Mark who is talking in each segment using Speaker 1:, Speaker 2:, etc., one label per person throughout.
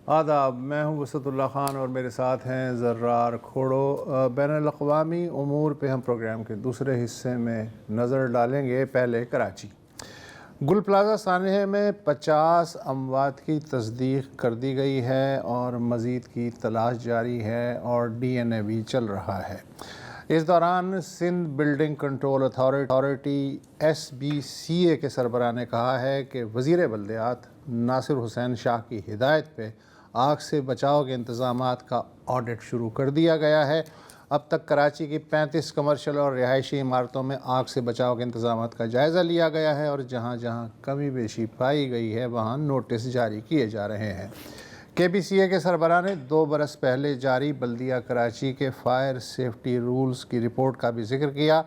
Speaker 1: آداب، میں ہوں وسعت اللہ خان اور میرے ساتھ ہیں زرار کھوڑو۔ بین الاقوامی امور پہ ہم پروگرام کے دوسرے حصے میں نظر ڈالیں گے۔ پہلے کراچی گل پلازہ سانحے میں 50 اموات کی تصدیق کر دی گئی ہے اور مزید کی تلاش جاری ہے اور DNA بھی چل رہا ہے۔ اس دوران Sindh building control authority SBCA کے سربراہ نے کہا ہے کہ وزیر بلدیات ناصر حسین شاہ کی ہدایت پہ آگ سے بچاؤ کے انتظامات کا آڈٹ شروع کر دیا گیا ہے۔ اب تک کراچی کی 35 کمرشل اور رہائشی عمارتوں میں آگ سے بچاؤ کے انتظامات کا جائزہ لیا گیا ہے اور جہاں جہاں کمی بیشی پائی گئی ہے وہاں نوٹس جاری کیے جا رہے ہیں۔ KBCA کے سربراہ نے 2 برس پہلے جاری بلدیہ کراچی کے فائر سیفٹی رولز کی رپورٹ کا بھی ذکر کیا،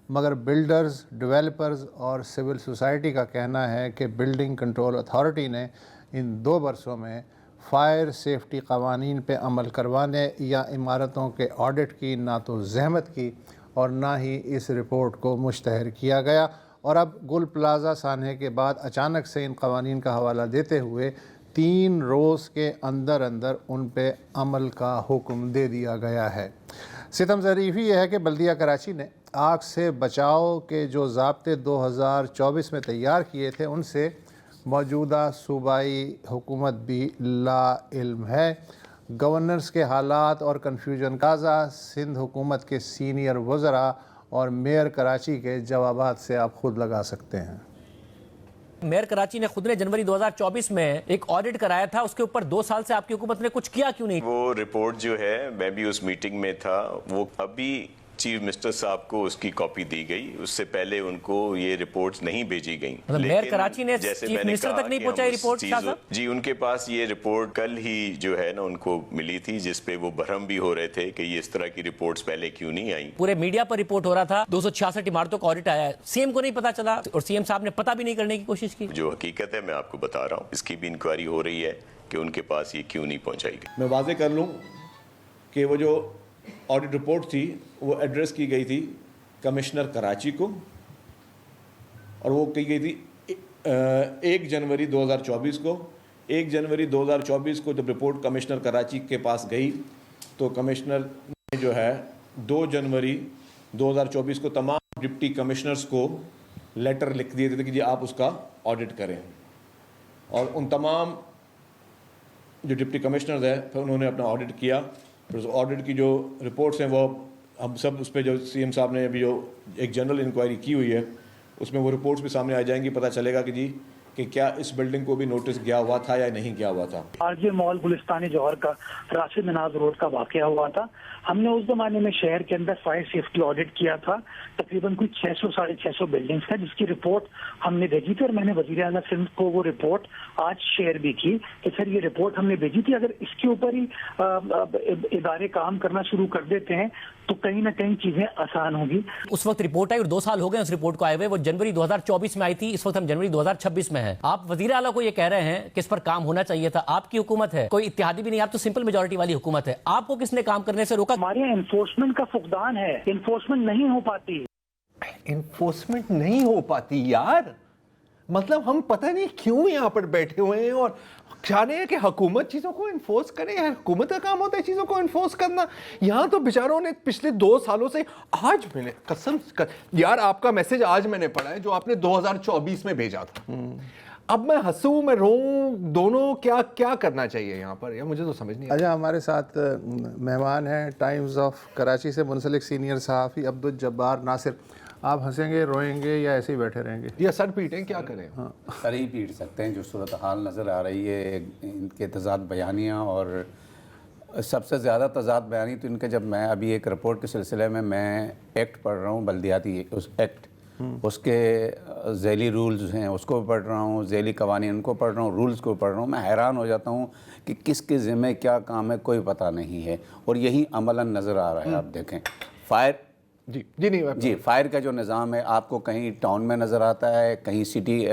Speaker 1: مگر بلڈرز، ڈیولپرز اور سول سوسائٹی کا کہنا ہے کہ بلڈنگ کنٹرول اتھارٹی نے ان 2 برسوں میں فائر سیفٹی قوانین پہ عمل کروانے یا عمارتوں کے آڈٹ کی نہ تو زحمت کی اور نہ ہی اس رپورٹ کو مشتہر کیا گیا، اور اب گل پلازہ سانحے کے بعد اچانک سے ان قوانین کا حوالہ دیتے ہوئے 3 روز کے اندر ان پہ عمل کا حکم دے دیا گیا ہے۔ ستم ظریفی یہ ہے کہ بلدیہ کراچی نے آگ سے بچاؤ کے جو ضابطے 2024 میں تیار کیے تھے ان سے موجودہ صوبائی حکومت بھی لا علم ہے۔ گورنرز کے حالات اور کنفیوژن قاضہ سندھ حکومت کے سینئر وزراء اور میئر کراچی کے جوابات سے آپ خود لگا سکتے ہیں۔
Speaker 2: میئر کراچی نے خود نے جنوری 2024 میں ایک آڈٹ کرایا تھا، اس کے اوپر 2 سال سے آپ کی حکومت نے کچھ کیا کیوں نہیں؟
Speaker 3: وہ رپورٹ جو ہے، میں بھی اس میٹنگ میں تھا، وہ ابھی چیف منسٹر صاحب کو اس کی کاپی دی گئی، اس سے پہلے ان کو یہ رپورٹس نہیں بھیجی گئیں۔
Speaker 2: میئر کراچی نے چیف منسٹر تک نہیں پہنچائی رپورٹ؟
Speaker 3: جی، ان کے پاس یہ رپورٹ کل ہی جو ہے نا ان کو ملی تھی، جس پہ وہ برہم بھی ہو رہے تھے کہ یہ اس طرح کی رپورٹس پہلے کیوں نہیں آئیں۔
Speaker 2: پورے میڈیا پر رپورٹ ہو رہا تھا 266 عمارتوں کا آڈٹ آیا ہے، CM کو نہیں پتا چلا اور CM صاحب نے پتہ بھی نہیں کرنے کی کوشش کی۔
Speaker 3: جو حقیقت ہے میں آپ کو بتا رہا ہوں، اس کی بھی انکوائری ہو رہی ہے کہ ان کے پاس یہ کیوں نہیں پہنچائی گئی۔
Speaker 4: میں واضح کر لوں کہ وہ جو آڈٹ رپورٹ تھی وہ ایڈریس کی گئی تھی کمشنر کراچی کو، اور وہ کی گئی تھی 1 جنوری 2024 کو۔ 1 جنوری 2024 کو جب رپورٹ کمشنر کراچی کے پاس گئی تو کمشنر نے جو ہے 2 جنوری 2024 کو تمام ڈپٹی کمشنرز کو لیٹر لکھ دیے تھے کہ جی آپ اس کا آڈٹ کریں، اور ان تمام جو ڈپٹی کمشنرز ہیں پھر انہوں نے اپنا آڈٹ کیا۔ پھر اس آڈٹ کی جو رپورٹس ہیں وہ ہم سب اس پہ جو CM صاحب نے ابھی جو ایک جنرل انکوائری کی ہوئی ہے اس میں وہ رپورٹس بھی سامنے آ جائیں گی، پتہ چلے گا کہ جی کہ کیا اس بلڈنگ کو بھی نوٹس گیا ہوا تھا یا نہیں گیا ہوا تھا۔
Speaker 5: RJ مال گلستان جوہر کا راشد مناز روڈ کا واقعہ ہوا تھا۔ ہم نے اس زمانے میں شہر کے اندر فائر سیفٹی آڈٹ کیا تھا، تقریباً کوئی 600-650 بلڈنگز کا، جس کی رپورٹ ہم نے بھیجی تھی، اور میں نے وزیر اعلیٰ سندھ کو وہ رپورٹ آج شیئر بھی کی کہ سر یہ رپورٹ ہم نے بھیجی تھی، اگر اس کے اوپر ہی ادارے کام کرنا شروع کر دیتے ہیں تو کہیں نہ کہیں چیزیں آسان ہوگی۔
Speaker 2: اس وقت رپورٹ آئی اور 2 سال ہو گئے اس رپورٹ کو آئے ہوئے، وہ جنوری 2024 میں آئی تھی، اس وقت ہم جنوری 2026 میں ہیں۔ آپ وزیر اعلیٰ کو یہ کہہ رہے ہیں کہ اس پر کام ہونا چاہیے تھا، آپ کی حکومت ہے، کوئی اتحادی بھی نہیں، آپ تو سمپل میجورٹی والی حکومت ہے، آپ کو کس نے کام کرنے سے روکا؟
Speaker 5: ہمارے یہاں انفورسمنٹ کا فقدان ہے، انفورسمنٹ نہیں ہو پاتی۔
Speaker 6: انفورسمنٹ نہیں ہو پاتی یار، مطلب ہم پتہ نہیں کیوں یہاں پر بیٹھے ہوئے ہیں اور چاہ رہے ہیں کہ حکومت چیزوں کو انفورس کرے۔ یار حکومت کا کام ہوتا ہے چیزوں کو انفورس کرنا، یہاں تو بیچاروں نے پچھلے 2 سالوں سے آج میں نے قسم یار آپ کا میسج آج میں نے پڑھا ہے جو آپ نے 2024 میں بھیجا تھا۔ اب میں ہنسوں میں روؤں، دونوں کیا کرنا چاہیے یہاں پر؟ یا مجھے تو سمجھ نہیں
Speaker 1: اچھا، ہمارے ساتھ مہمان ہیں ٹائمز آف کراچی سے منسلک سینئر صحافی عبدالجبار ناصر۔ آپ ہنسیں گے، روئیں گے یا ایسے ہی بیٹھے رہیں گے؟
Speaker 6: یا سر پیٹیں، کیا کریں؟
Speaker 7: سر ہی پیٹ سکتے ہیں، جو صورتحال نظر آ رہی ہے، ان کے تضاد بیانیاں، اور سب سے زیادہ تضاد بیانی تو ان کے، جب میں ابھی ایک رپورٹ کے سلسلے میں ایکٹ پڑھ رہا ہوں، بلدیاتی اس ایکٹ، اس کے ذیلی رولز ہیں اس کو پڑھ رہا ہوں، ذیلی قوانین کو پڑھ رہا ہوں، رولز کو پڑھ رہا ہوں، میں حیران ہو جاتا ہوں کہ کس کے ذمہ کیا کام ہے کوئی پتہ نہیں ہے، اور یہی عملاً نظر آ رہا ہے۔ آپ دیکھیں فائر کا جو نظام ہے آپ کو کہیں ٹاؤن میں نظر آتا ہے، کہیں سٹی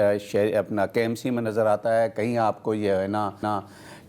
Speaker 7: اپنا KMC میں نظر آتا ہے، کہیں آپ کو یہ ہے نا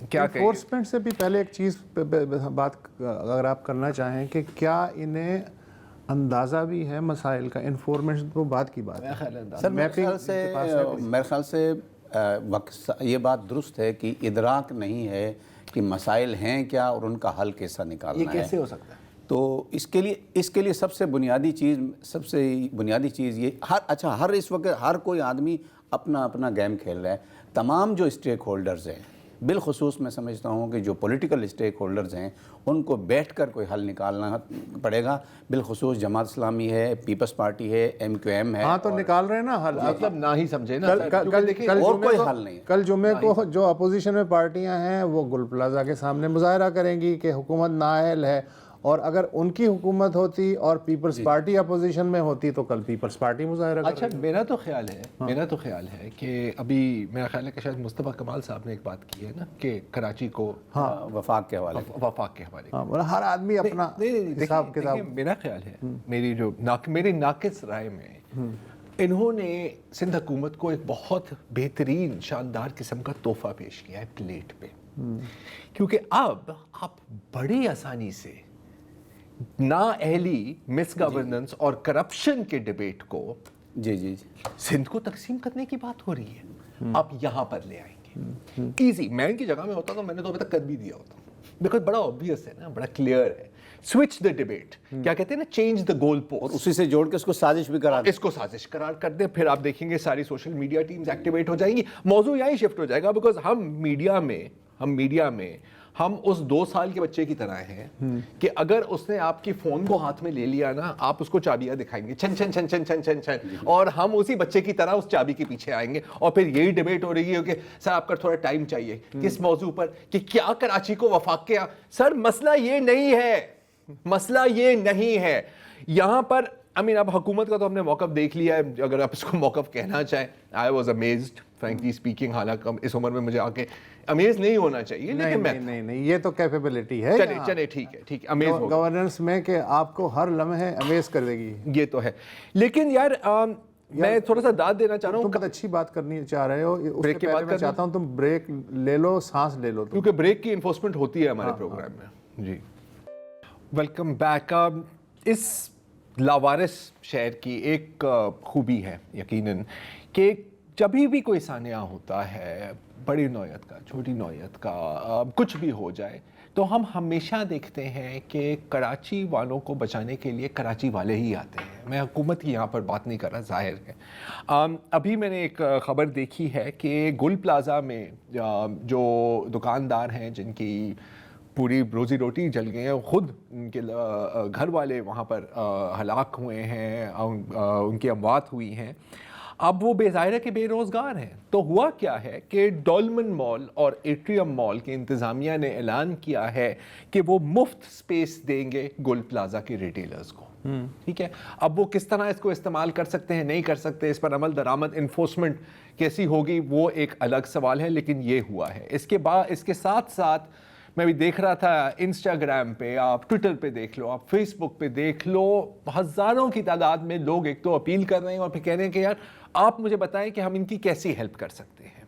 Speaker 6: کیا کہیں؟
Speaker 1: انفورسمنٹ سے بھی پہلے ایک چیز بات اگر آپ کرنا چاہیں کہ کیا انہیں اندازہ بھی ہے مسائل کا؟ انفارمیشن تو بات کی بات ہے
Speaker 7: سر میرے خیال سے یہ بات درست ہے کہ ادراک نہیں ہے کہ مسائل ہیں کیا اور ان کا حل کیسا نکالنا ہے.
Speaker 6: یہ کیسے ہو سکتا ہے؟
Speaker 7: تو اس کے لیے سب سے بنیادی چیز یہ ہر اس وقت ہر کوئی آدمی اپنا اپنا گیم کھیل رہا ہے. تمام جو اسٹیک ہولڈرز ہیں، بالخصوص میں سمجھتا ہوں کہ جو پولیٹیکل اسٹیک ہولڈرز ہیں ان کو بیٹھ کر کوئی حل نکالنا پڑے گا. بالخصوص جماعت اسلامی ہے، پیپلز پارٹی ہے، MQM ہے.
Speaker 1: ہاں تو نکال رہے ہیں نا حل.
Speaker 6: مطلب نہ ہی سمجھے نا.
Speaker 7: اور کوئی حل نہیں ہے.
Speaker 1: کل جمعے کو جو اپوزیشن میں پارٹیاں ہیں وہ گل پلازا کے سامنے مظاہرہ کریں گی کہ حکومت نااہل ہے، اور اگر ان کی حکومت ہوتی اور پیپلز پارٹی اپوزیشن میں ہوتی تو کل پیپلز پارٹی مظاہرہ کرے.
Speaker 6: اچھا میرا تو خیال ہے کہ ابھی میرا خیال ہے کہ شاید مصطفیٰ کمال صاحب نے ایک بات کی ہے نا کہ کراچی کو
Speaker 7: وفاق کے حوالے
Speaker 1: ہر آدمی اپنا حساب کتاب.
Speaker 6: میرا خیال ہے میری ناقص رائے میں انہوں نے سندھ حکومت کو ایک بہت بہترین شاندار قسم کا تحفہ پیش کیا ہے پلیٹ پہ، کیونکہ اب آپ بڑی آسانی سے نااہلی، مس گورننس اور کرپشن کے ڈیبیٹ کو
Speaker 7: جی
Speaker 6: سندھ کو تقسیم کرنے کی بات ہو رہی ہے، آپ یہاں پر لے آئیں گے ایزی. میں ان کی جگہ میں ہوتا تو میں نے تو ابھی تک کر بھی دیا ہوتا، بیکاز بڑا obvious ہے نا، بڑا کلیئر ہے. سوئچ دا ڈیبیٹ، کیا کہتے ہیں نا، چینج دا گول پوسٹ،
Speaker 7: اور اسی سے جوڑ کے اس کو سازش بھی کرا دیں.
Speaker 6: اس کو سازش قرار کر دیں. پھر آپ دیکھیں گے ساری سوشل میڈیا ٹیمز ایکٹیویٹ ہو جائیں گی، موضوع یہی شفٹ ہو جائے گا. بیکاز ہم میڈیا میں ہم اس 2 سال کے بچے کی طرح ہیں کہ اگر اس نے آپ کی فون کو ہاتھ میں لے لیا نا، آپ اس کو چابیاں دکھائیں گے چھن چھن چھن چھن چھن چھن چھن، اور ہم اسی بچے کی طرح اس چابی کے پیچھے آئیں گے. اور پھر یہی ڈیبیٹ ہو رہی ہے کہ سر آپ کا تھوڑا ٹائم چاہیے کس موضوع پر، کہ کیا کراچی کو وفاق کیا. سر مسئلہ یہ نہیں ہے یہاں پر. اب حکومت کا تو ہم نے موقف دیکھ لیا ہے، اگر آپ اس کو موقف کہنا چاہیں. I was amazed frankly speaking, حالانکہ اس عمر میں مجھے آ کے امیز نہیں ہونا چاہیے، لیکن
Speaker 1: نہیں یہ تو کیپیبلٹی ہے.
Speaker 6: چلے ٹھیک ہے امیز ہو
Speaker 1: گورننس میں کہ آپ کو ہر لمحے امیز کر دے گی،
Speaker 6: یہ تو ہے. لیکن یار میں تھوڑا سا داد دینا چاہ رہا ہوں.
Speaker 1: تم بہت اچھی بات کرنی چاہ رہے ہو، اس سے پہلے میں چاہتا ہوں تم بریک لے لو، سانس لے لو،
Speaker 6: کیونکہ بریک کی انفورسمنٹ ہوتی ہے ہمارے پروگرام میں. جی ویلکم بیک. اس لاوارث شہر کی ایک خوبی ہے یقیناً کہ جب بھی کوئی سانحہ ہوتا ہے، بڑی نوعیت کا، چھوٹی نوعیت کا، کچھ بھی ہو جائے، تو ہم ہمیشہ دیکھتے ہیں کہ کراچی والوں کو بچانے کے لیے کراچی والے ہی آتے ہیں. میں حکومت کی یہاں پر بات نہیں کر رہا، ظاہر ہے. ابھی میں نے ایک خبر دیکھی ہے کہ گل پلازا میں جو دکاندار ہیں جن کی پوری روزی روٹی جل گئی ہے، خود ان کے گھر والے وہاں پر ہلاک ہوئے ہیں، ان کی اموات ہوئی ہیں، اب وہ ظاہر ہے کہ بے روزگار ہیں. تو ہوا کیا ہے کہ ڈولمن مال اور ایٹریم مال کی انتظامیہ نے اعلان کیا ہے کہ وہ مفت سپیس دیں گے گل پلازا کے ریٹیلرز کو. ٹھیک ہے، اب وہ کس طرح اس کو استعمال کر سکتے ہیں، نہیں کر سکتے، اس پر عمل درآمد انفورسمنٹ کیسی ہوگی، وہ ایک الگ سوال ہے. لیکن یہ ہوا ہے. اس کے ساتھ ساتھ میں بھی دیکھ رہا تھا انسٹاگرام پہ، آپ ٹویٹر پہ دیکھ لو، آپ فیس بک پہ دیکھ لو، ہزاروں کی تعداد میں لوگ ایک تو اپیل کر رہے ہیں اور پھر کہہ رہے ہیں کہ یار آپ مجھے بتائیں کہ ہم ان کی کیسی ہیلپ کر سکتے ہیں.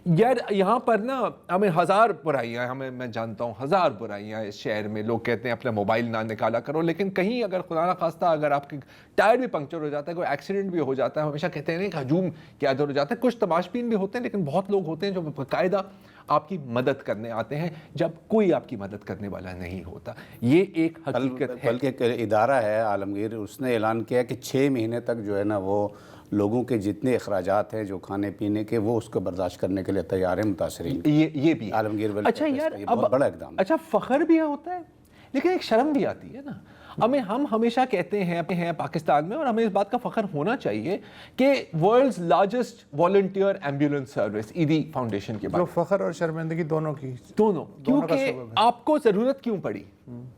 Speaker 6: یار یہاں پر نا ہمیں 1000 برائیاں ہیں، میں جانتا ہوں 1000 برائیاں اس شہر میں. لوگ کہتے ہیں اپنا موبائل نہ نکالا کرو، لیکن کہیں اگر خدا نہ خواستہ اگر آپ کی ٹائر بھی پنکچر ہو جاتا ہے، کوئی ایکسیڈنٹ بھی ہو جاتا ہے، ہمیشہ کہتے ہیں کہ ہجوم کیا ادھر ہو جاتا ہے. کچھ تماشبین بھی ہوتے ہیں، لیکن بہت لوگ ہوتے ہیں جو باقاعدہ آپ کی مدد کرنے آتے ہیں جب کوئی آپ کی مدد کرنے والا نہیں ہوتا. یہ ایک حقیقت ہے.
Speaker 7: بلکہ ایک ادارہ ہے عالمگیر، اس نے اعلان کیا کہ 6 مہینے تک جو ہے نا وہ لوگوں کے جتنے اخراجات ہیں جو کھانے پینے کے، وہ اس کو برداشت کرنے کے لیے تیار ہیں متاثرین.
Speaker 6: یہ بھی
Speaker 7: عالمگیر
Speaker 6: اچھا یار،
Speaker 7: بہت بڑا اقدام.
Speaker 6: اچھا فخر بھی ہوتا ہے لیکن ایک شرم بھی آتی ہے نا. ہم ہمیشہ کہتے ہیں پاکستان میں، اور ہمیں اس بات کا فخر ہونا چاہیے کہ world's largest volunteer ambulance service Edhi foundation کے بعد،
Speaker 1: جو فخر اور شرمندگی دونوں
Speaker 6: کیونکہ آپ کو ضرورت کیوں پڑی؟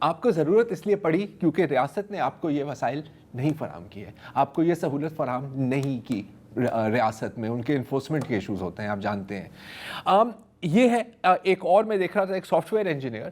Speaker 6: آپ کو ضرورت اس لیے پڑی کیونکہ ریاست نے آپ کو یہ وسائل نہیں فراہم کیے، آپ کو یہ سہولت فراہم نہیں کی. ریاست میں ان کے انفورسمنٹ کے ایشوز ہوتے ہیں، آپ جانتے ہیں. یہ ہے. ایک اور میں دیکھ رہا تھا، ایک سافٹ ویئر انجینئر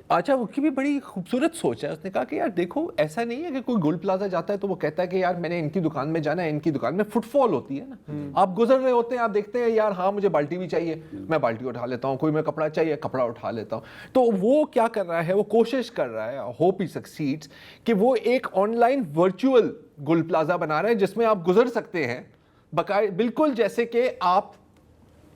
Speaker 6: اچھا وہ کی بھی بڑی خوبصورت سوچ ہے. اس نے کہا کہ یار دیکھو ایسا نہیں ہے کہ کوئی گول پلازا جاتا ہے تو وہ کہتا ہے کہ یار میں نے ان کی دکان میں جانا ہے, ان کی دکان میں فٹ فال ہوتی ہے نا, آپ گزر رہے ہوتے ہیں, آپ دیکھتے ہیں یار ہاں مجھے بالٹی بھی چاہیے, میں بالٹی اٹھا لیتا ہوں, کوئی میں کپڑا چاہیے کپڑا اٹھا لیتا ہوں. تو وہ کیا کر رہا ہے, وہ کوشش کر رہا ہے, ہوپ ہی سکسیڈس, کہ وہ ایک on line virtual goal plaza بنا رہے ہیں جس میں آپ گزر سکتے ہیں بالکل جیسے کہ آپ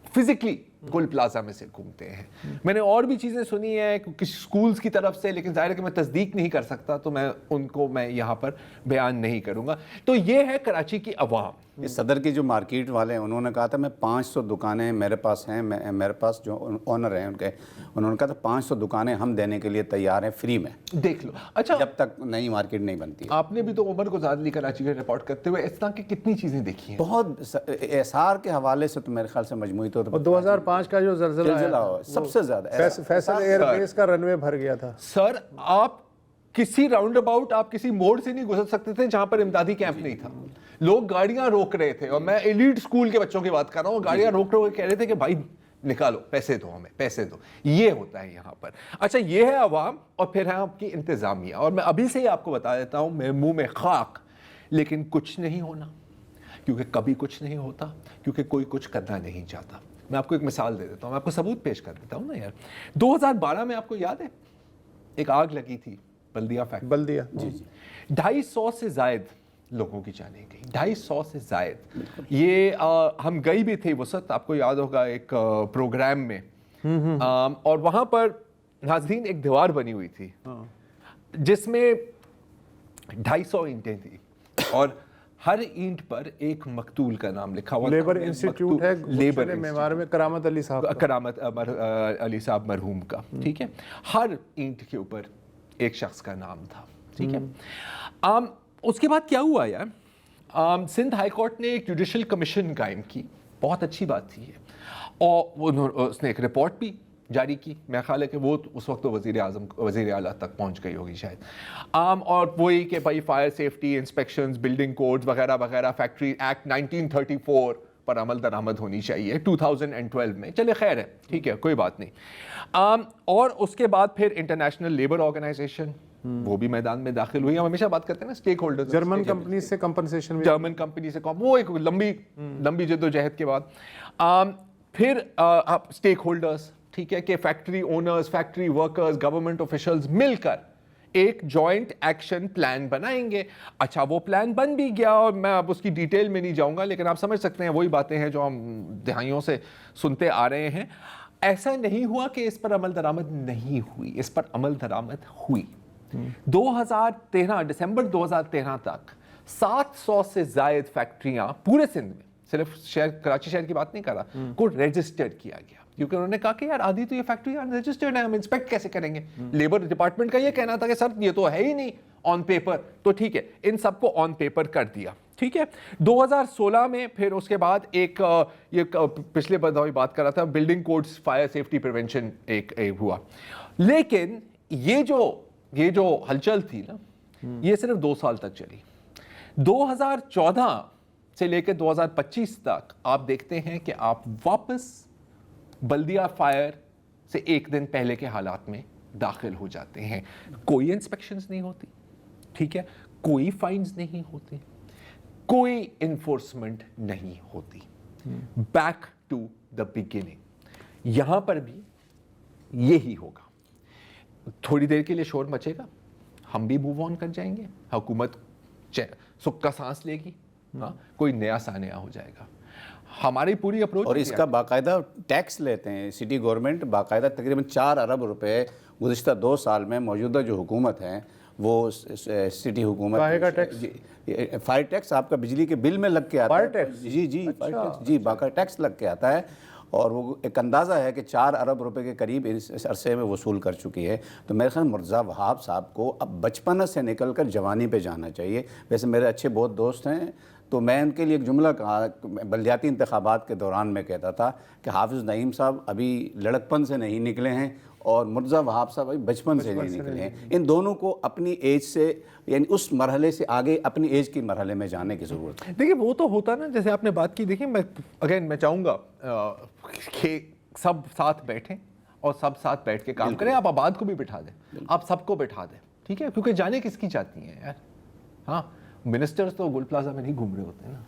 Speaker 6: فزیکلی گول پلازا میں سے گھومتے ہیں. میں نے اور بھی چیزیں سنی ہیں کچھ سکولز کی طرف سے, لیکن ظاہر ہے کہ میں تصدیق نہیں کر سکتا تو میں ان کو میں یہاں پر بیان نہیں کروں گا. تو یہ ہے کراچی کی عوام.
Speaker 7: اس صدر کی جو مارکیٹ والے ہیں انہوں نے کہا تھا میں 500 دکانیں میرے پاس ہیں, میرے پاس جو اونر ہیں ان کے, انہوں نے کہا تھا 500 دکانیں ہم دینے کے لیے تیار ہیں فری میں,
Speaker 6: دیکھ لو. اچھا
Speaker 7: جب تک نئی مارکیٹ نہیں بنتی.
Speaker 6: آپ نے بھی تو عمر گزار لی کراچی کا رپورٹ کرتے ہوئے, اس طرح کی کتنی چیزیں دیکھی ہیں.
Speaker 7: بہت احسار کے حوالے سے تو میرے خیال سے مجموعی طور پر
Speaker 1: 2005 کا جو زلزلہ
Speaker 7: سب سے زیادہ
Speaker 1: فیصل ایئر بیس کا رن وے بھر گیا تھا.
Speaker 6: سر آپ کسی راؤنڈ اباؤٹ, آپ کسی موڑ سے نہیں گزر سکتے تھے جہاں پر امدادی کیمپ نہیں تھا. لوگ گاڑیاں روک رہے تھے, اور میں ایلیٹ سکول کے بچوں کی بات کر رہا ہوں, گاڑیاں روک رہے ہوئے کہہ رہے تھے کہ بھائی نکالو, پیسے دو ہمیں, پیسے دو. یہ ہوتا ہے یہاں پر. اچھا یہ ہے عوام, اور پھر ہے آپ کی انتظامیہ. اور میں ابھی سے ہی آپ کو بتا دیتا ہوں, میرے منہ میں خاک, لیکن کچھ نہیں ہونا, کیونکہ کبھی کچھ نہیں ہوتا, کیونکہ کوئی کچھ کرنا نہیں چاہتا. میں آپ کو ایک مثال دے دیتا ہوں, میں آپ کو ثبوت پیش کر دیتا ہوں نا یار. 2012 میں آپ کو یاد ہے ایک آگ لگی تھی بلدیہ فیکٹری,
Speaker 1: بلدیہ,
Speaker 6: 250 سے زائد لوگوں کی جانیں گئی, 250 سے زائد. یہ ہم گئی بھی تھے وسط, آپ کو یاد ہوگا ایک پروگرام میں, اور وہاں پر ناظرین ایک دیوار بنی ہوئی تھی جس میں 250 اینٹیں تھی, اور ہر اینٹ پر ایک مقتول کا نام لکھا ہوا.
Speaker 1: لیبر انسٹیٹیوٹ ہے
Speaker 6: لیبر
Speaker 1: معمار میں, کرامت علی صاحب,
Speaker 6: کرامت علی صاحب مرحوم کا, ٹھیک ہے. ہر اینٹ کے اوپر ایک شخص کا نام تھا, ٹھیک ہے. اس کے بعد کیا ہوا یار, سندھ ہائی کورٹ نے ایک جوڈیشل کمیشن قائم کی, بہت اچھی بات تھی یہ, اور اس نے ایک رپورٹ بھی جاری کی. میرا خیال ہے کہ وہ اس وقت تو وزیر اعلیٰ تک پہنچ گئی ہوگی شاید. اور وہی کہ بھائی fire safety inspections, building codes وغیرہ وغیرہ, فیکٹری ایکٹ 1934 پر عمل درآمد ہونی چاہیے 2012 میں. چلے خیر ہے, ٹھیک ہے, کوئی بات نہیں. اور اس کے بعد پھر انٹرنیشنل لیبر آرگنائزیشن وہ بھی میدان میں داخل ہوئی. ہم ہمیشہ بات کرتے ہیں نا اسٹیک ہولڈرز,
Speaker 1: جرمن کمپنی سے کمپنسیشن,
Speaker 6: جرمن کمپنی سے وہ ایک لمبی جدوجہد کے بعد. پھر اسٹیک ہولڈرز, ٹھیک ہے, کہ factory owners, factory workers, government officials مل کر ایک جوائنٹ ایکشن پلان بنائیں گے. اچھا وہ پلان بن بھی گیا, اور میں اب اس کی ڈیٹیل میں نہیں جاؤں گا, لیکن آپ سمجھ سکتے ہیں وہی باتیں ہیں جو ہم دہائیوں سے سنتے آ رہے ہیں. ایسا نہیں ہوا کہ اس پر عمل درآمد نہیں ہوئی, اس پر عمل درآمد ہوئی. 2013 دسمبر 2013 تک 700 سے زائد فیکٹریاں پورے سندھ میں, صرف شہر کراچی شہر کی بات نہیں کر رہا, کو رجسٹرڈ کیا گیا, کیونکہ انہوں نے کہا کہ یار آدھی تو یہ فیکٹری رجسٹرڈ ہے, ہم انسپیکٹ کیسے کریں گے. لیبر ڈپارٹمنٹ کا یہ کہنا تھا کہ سر یہ تو ہے ہی نہیں آن پیپر, تو ٹھیک ہے ان سب کو آن پیپر کر دیا, ٹھیک ہے. 2016 میں پھر اس کے بعد ایک یہ پچھلے بات کر رہا تھا, building codes, fire safety prevention ایک ہوا. لیکن یہ جو ہلچل تھی نا, یہ صرف 2 سال تک چلی. 2014 سے لے کے 2025 تک آپ دیکھتے ہیں کہ آپ واپس بلدیہ فائر سے ایک دن پہلے کے حالات میں داخل ہو جاتے ہیں. کوئی انسپیکشنز نہیں ہوتی, ٹھیک ہے, کوئی فائنز نہیں ہوتے, کوئی انفورسمنٹ نہیں ہوتی. Back to the beginning. یہاں پر بھی یہی ہوگا. تھوڑی دیر کے لیے شور مچے گا, ہم بھی موو آن کر جائیں گے, حکومت سکھ کا سانس لے گی, کوئی نیا سانیہ ہو جائے گا. ہماری پوری اپروچ,
Speaker 7: اور اس کا باقاعدہ ٹیکس لیتے ہیں سٹی گورنمنٹ, باقاعدہ تقریباً 4 ارب روپے گزشتہ 2 سال میں موجودہ جو حکومت ہیں وہ سٹی حکومت. فائر ٹیکس آپ کا بجلی کے بل میں لگ کے آتا ہے. جی باقاعدہ ٹیکس لگ کے آتا ہے, اور وہ ایک اندازہ ہے کہ 4 ارب روپے کے قریب اس عرصے میں وصول کر چکی ہے. تو میرے خیال مرزا وہاب صاحب کو اب بچپن سے نکل کر جوانی پہ جانا چاہیے. ویسے میرے اچھے بہت دوست ہیں, تو میں ان کے لیے ایک جملہ کہا, بلدیاتی انتخابات کے دوران میں کہتا تھا کہ حافظ نعیم صاحب ابھی لڑکپن سے نہیں نکلے ہیں, اور مرزا وہاب صاحب ابھی بچپن سے نہیں نکلے ہیں. ان دونوں کو اپنی ایج سے, یعنی اس مرحلے سے آگے اپنی ایج کی مرحلے میں جانے کی ضرورت ہے.
Speaker 6: دیکھیں وہ تو ہوتا نا, جیسے آپ نے بات کی, دیکھیں میں چاہوں گا کہ سب ساتھ بیٹھیں, اور سب ساتھ بیٹھ کے کام کریں. آپ آباد کو بھی بٹھا دیں, آپ سب کو بٹھا دیں, ٹھیک ہے, کیونکہ جانے کس کی چاہتی ہیں یار. ہاں منسٹرز تو گول پلازا میں نہیں گھوم رہے ہوتے ہیں نا,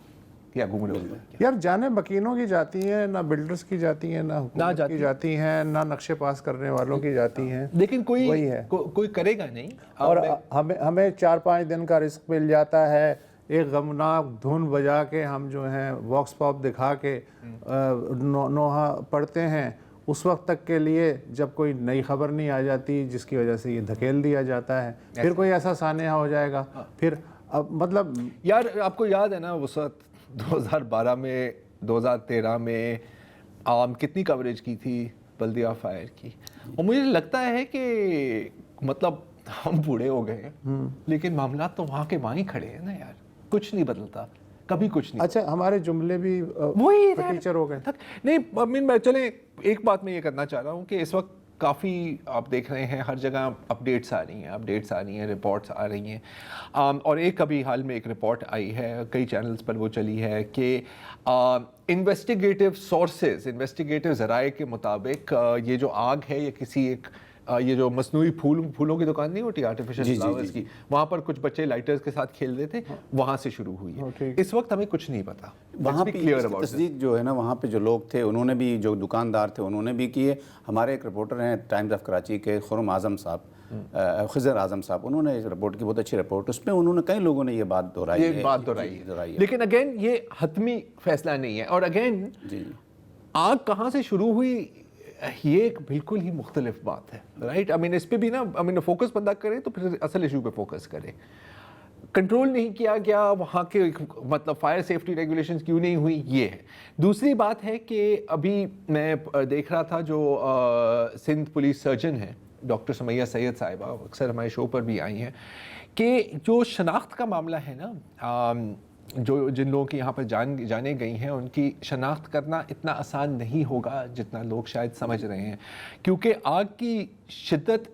Speaker 6: کیا گھوم رہے ہوتے ہیں
Speaker 1: یار جانے مکینوں کی جاتی ہیں, نہ بلڈرز کی جاتی ہیں, نہ حکومت کی جاتی ہیں, نہ نقشے پاس کرنے والوں کی جاتی ہیں.
Speaker 6: لیکن
Speaker 1: وہی ہے.
Speaker 6: کوئی کرے گا نہیں.
Speaker 1: اور ہمیں 4-5 دن کا رزق مل جاتا ہے, ایک غمناک دھن بجا کے ہم جو ہیں واکس پاپ دکھا کے نوحہ پڑھتے ہیں, اس وقت تک کے لیے جب کوئی نئی خبر نہیں آ جاتی جس کی وجہ سے یہ دھکیل دیا جاتا ہے, پھر کوئی ایسا سانحہ ہو جائے گا. پھر اب مطلب
Speaker 6: یار آپ کو یاد ہے نا اس وقت 2012 میں 2013 میں عوام کتنی کوریج کی تھی بلدیہ فائر کی, اور مجھے لگتا ہے کہ مطلب ہم بوڑھے ہو گئے ہیں لیکن معاملات تو وہاں کے وہاں ہی کھڑے ہیں نا یار, کچھ نہیں بدلتا, کبھی کچھ نہیں.
Speaker 1: اچھا ہمارے جملے بھی
Speaker 6: وہی
Speaker 1: ٹیچر ہو گئے.
Speaker 6: نہیں امین میں چلیں ایک بات میں یہ کرنا چاہ رہا ہوں کہ اس وقت کافی آپ دیکھ رہے ہیں ہر جگہ اپڈیٹس آ رہی ہیں, رپورٹس آ رہی ہیں, اور ایک ابھی حال میں ایک رپورٹ آئی ہے, کئی چینلز پر وہ چلی ہے کہ انویسٹیگیٹو سورسز, انویسٹیگیٹو ذرائع کے مطابق یہ جو آگ ہے یہ کسی ایک یہ جو مصنوعی پھولوں کی دکان نہیں ہوتی آرٹیفیشل فلاورز کی, وہاں پر کچھ بچے لائٹرز کے ساتھ کھیل رہے تھے, وہاں سے شروع ہوئی ہے. اس وقت ہمیں کچھ نہیں پتا.
Speaker 7: وہاں پہ تصدیق جو ہے نا, وہاں پہ جو لوگ تھے انہوں نے بھی, جو دکاندار تھے انہوں نے بھی کیے. ہمارے ایک رپورٹر ہیں ٹائمز آف کراچی کے خرم اعظم صاحب, خضر اعظم صاحب, انہوں نے رپورٹ کی بہت اچھی رپورٹ, اس میں انہوں نے کئی لوگوں نے یہ بات دہرائی ہے.
Speaker 6: لیکن اگین یہ حتمی فیصلہ نہیں ہے, اور اگین آگ کہاں سے شروع ہوئی یہ ایک بالکل ہی مختلف بات ہے, رائٹ. اس پہ بھی نا فوکس بندہ کرے تو پھر اصل ایشو پہ فوکس کرے. کنٹرول نہیں کیا گیا وہاں کے, مطلب فائر سیفٹی ریگولیشنز کیوں نہیں ہوئی, یہ ہے. دوسری بات ہے کہ ابھی میں دیکھ رہا تھا جو سندھ پولیس سرجن ہیں ڈاکٹر سمیہ سید صاحبہ, اکثر ہمارے شو پر بھی آئی ہیں, کہ جو شناخت کا معاملہ ہے نا, جو جن لوگوں کی یہاں پر جانے گئی ہیں ان کی شناخت کرنا اتنا آسان نہیں ہوگا جتنا لوگ شاید سمجھ رہے ہیں, کیونکہ آگ کی شدت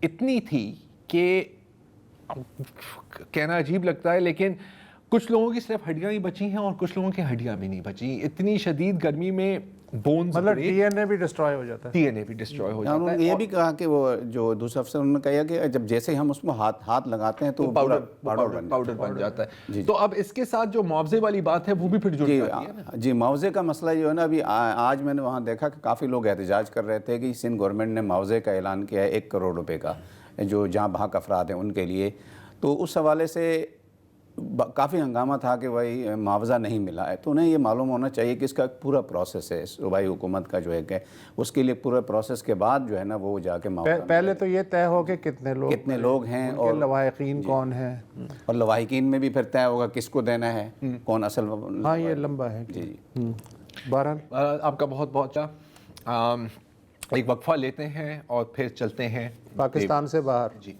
Speaker 6: اتنی تھی کہ کہنا عجیب لگتا ہے لیکن کچھ لوگوں کی صرف ہڈیاں ہی بچی ہیں اور کچھ لوگوں کی ہڈیاں بھی نہیں بچی. اتنی شدید گرمی میں بونز,
Speaker 1: مطلب ڈی این اے بھی ڈسٹرائے ہو جاتا ہے.
Speaker 6: ڈی این اے بھی ڈسٹرائے ہو جاتا ہے.
Speaker 7: انہوں نے یہ بھی کہا کہ وہ جو دوسرے افسر انہوں نے کہا کہ جب جیسے ہم اس کو ہاتھ لگاتے ہیں تو
Speaker 6: پاؤڈر بن جاتا ہے. تو اب اس کے ساتھ جو معاوضے والی بات ہے وہ بھی پھر جڑ جاتی ہے نا.
Speaker 7: جی معاوضے کا مسئلہ جو ہے نا, ابھی آج میں نے وہاں دیکھا کہ کافی لوگ احتجاج کر رہے تھے کہ سندھ گورنمنٹ نے معاوضے کا اعلان کیا ہے 1 کروڑ روپے کا, جو جہاں بحق افراد ہیں ان کے لیے. تو اس حوالے سے کافی ہنگامہ تھا کہ بھائی معاوضہ نہیں ملا ہے. تو انہیں یہ معلوم ہونا چاہیے کہ اس کا پورا پروسیس ہے, صوبائی حکومت کا جو ہے اس کے لیے پورے پروسیس کے بعد جو ہے نا وہ جا کے معاوضہ.
Speaker 1: پہلے تو یہ طے ہو کہ کتنے لوگ
Speaker 7: ہیں
Speaker 1: اور لواحقین کون ہیں,
Speaker 7: اور لواحقین میں بھی پھر طے ہوگا کس کو دینا ہے, کون اصل.
Speaker 1: ہاں یہ لمبا ہے.
Speaker 7: جی
Speaker 1: بہرحال
Speaker 6: آپ کا بہت بہت ایک وقفہ لیتے ہیں اور پھر چلتے ہیں
Speaker 1: پاکستان سے باہر.
Speaker 6: جی.